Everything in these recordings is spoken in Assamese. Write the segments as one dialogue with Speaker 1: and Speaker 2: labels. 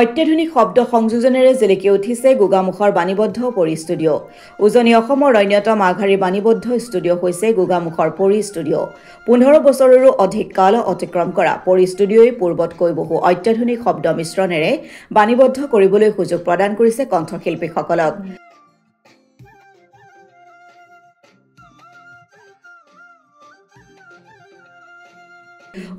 Speaker 1: অত্যাধুনিক শব্দ সংযোজনেৰে জিলিকি উঠিছে গোগামুখৰ বাণীবদ্ধ পৰি ষ্টুডিঅ'। উজনি অসমৰ অন্যতম আগশাৰীৰ বাণীবদ্ধ ষ্টুডিঅ' হৈছে গোগামুখৰ পৰি ষ্টুডিঅ'। 15 বছৰৰো অধিক কাল অতিক্ৰম কৰা পৰি ষ্টুডিঅ'ই পূৰ্বতকৈ বহু অত্যাধুনিক শব্দ মিশ্ৰণেৰে বাণীবদ্ধ কৰিবলৈ সুযোগ প্ৰদান কৰিছে কণ্ঠশিল্পীসকলক।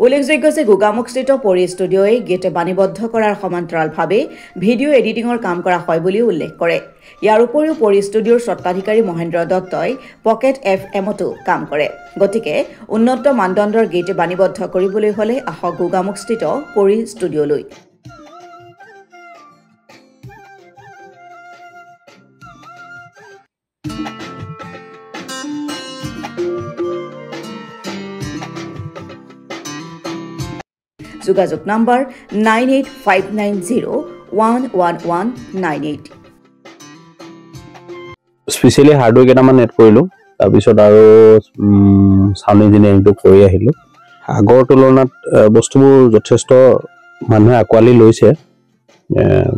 Speaker 1: উল্লেখযোগ্য যে গোগামুখস্থিত পৰি ষ্টুডিঅ'ই গীত বাণীবদ্ধ কৰাৰ সমান্তৰালভাৱে ভিডিঅ' এডিটিঙৰ কাম কৰা হয় বুলি উল্লেখ কৰে। ইয়াৰ উপৰিও পৰি ষ্টুডিঅ'ৰ স্বত্বাধিকাৰী মহেন্দ্ৰ দত্তই পকেট FM-তো কাম কৰে। গতিকে উন্নত মানদণ্ডৰ গীত বাণীবদ্ধ কৰিবলৈ হ'লে আহক গোগামুখস্থিত পৰি ষ্টুডিঅ'লৈ। যোগাযোগ নম্বৰ 9859011198।
Speaker 2: স্পেচিয়েলি হাৰ্ডৱেৰ কেইটামান এড কৰিলোঁ, তাৰপিছত আৰু সাউণ্ড ইঞ্জিনিয়াৰিংটো কৰি আহিলোঁ। আগৰ তুলনাত বস্তুবোৰ যথেষ্ট মানুহে আঁকোৱালি লৈছে।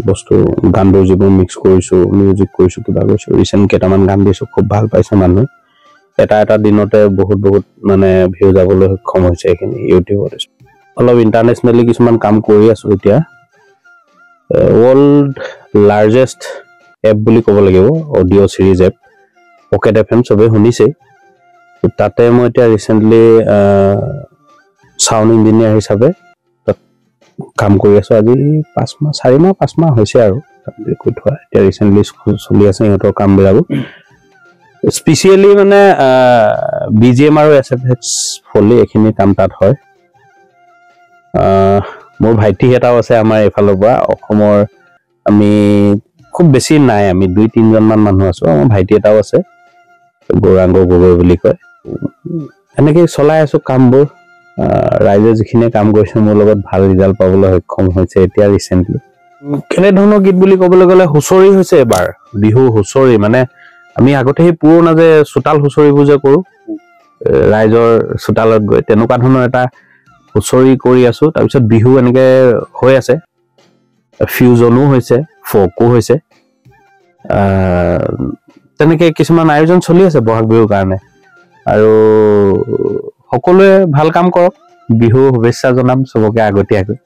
Speaker 2: বস্তু গানবোৰ যিবোৰ মিক্স কৰিছোঁ, মিউজিক কৰিছোঁ, কিবা কৰিছোঁ, ৰিচেণ্ট কেইটামান গান দিছোঁ, খুব ভাল পাইছে মানুহে। এটা দিনতে বহুত মানে ভিউ যাবলৈ সক্ষম হৈছে এইখিনি ইউটিউবত। অলপ ইণ্টাৰনেশ্যনেলি কিছুমান কাম কৰি আছোঁ এতিয়া। ৱৰ্ল্ড লাৰ্জেষ্ট এপ বুলি ক'ব লাগিব, audio' series app pocket FM চবেই শুনিছেই। তাতে মই এতিয়া ৰিচেণ্টলি সাউণ্ড ইঞ্জিনিয়াৰ হিচাপে তাত কাম কৰি আছোঁ। আজি 4-5 মাহ হৈছে আৰু কৈ থোৱা। এতিয়া ৰিচেণ্টলি চলি আছে সিহঁতৰ কামবিলাকো। স্পেচিয়েলি মানে BGM আৰু SFX ফলি এইখিনি কাম তাত হয়। মোৰ ভাইটি এটাও আছে আমাৰ এইফালৰ পৰা, অসমৰ আমি খুব বেছি নাই, আমি 2-3জনমান মানুহ আছো। আমাৰ ভাইটি এটাও আছে, গৌৰাংগ গগৈ বুলি কয়। এনেকৈ চলাই আছো কামবোৰ। ৰাইজে যিখিনিয়ে কাম কৰিছে মোৰ লগত ভাল ৰিজাল্ট পাবলৈ সক্ষম হৈছে এতিয়া ৰিচেণ্টলি। কেনেধৰণৰ গীত বুলি ক'বলৈ গ'লে হুঁচৰি হৈছে এবাৰ, বিহু হুঁচৰি। মানে আমি আগতে সেই পুৰণা যে চোতাল হুঁচৰিবোৰ যে কৰোঁ ৰাইজৰ চোতালত গৈ, তেনেকুৱা ধৰণৰ এটা হুঁচৰি কৰি আছো। তাৰপিছত বিহু এনেকে হৈ আছে, ফিউজনো হৈছে, ফকো হৈছে, তেনেকে কিছুমান আয়োজন চলি আছে বহাগ বিহুৰ কাৰণে। আৰু সকলোৱে ভাল কাম কৰক, বিহু শুভেচ্ছা জনাম চবকে আগতীয়াকৈ।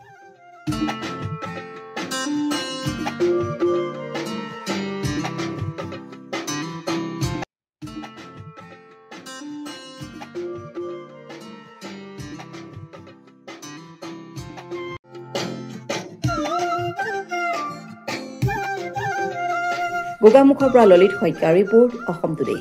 Speaker 1: গোগামুখৰ পৰা ললিত শইকীয়াৰ ৰিপৰ্ট, অসম টুডে।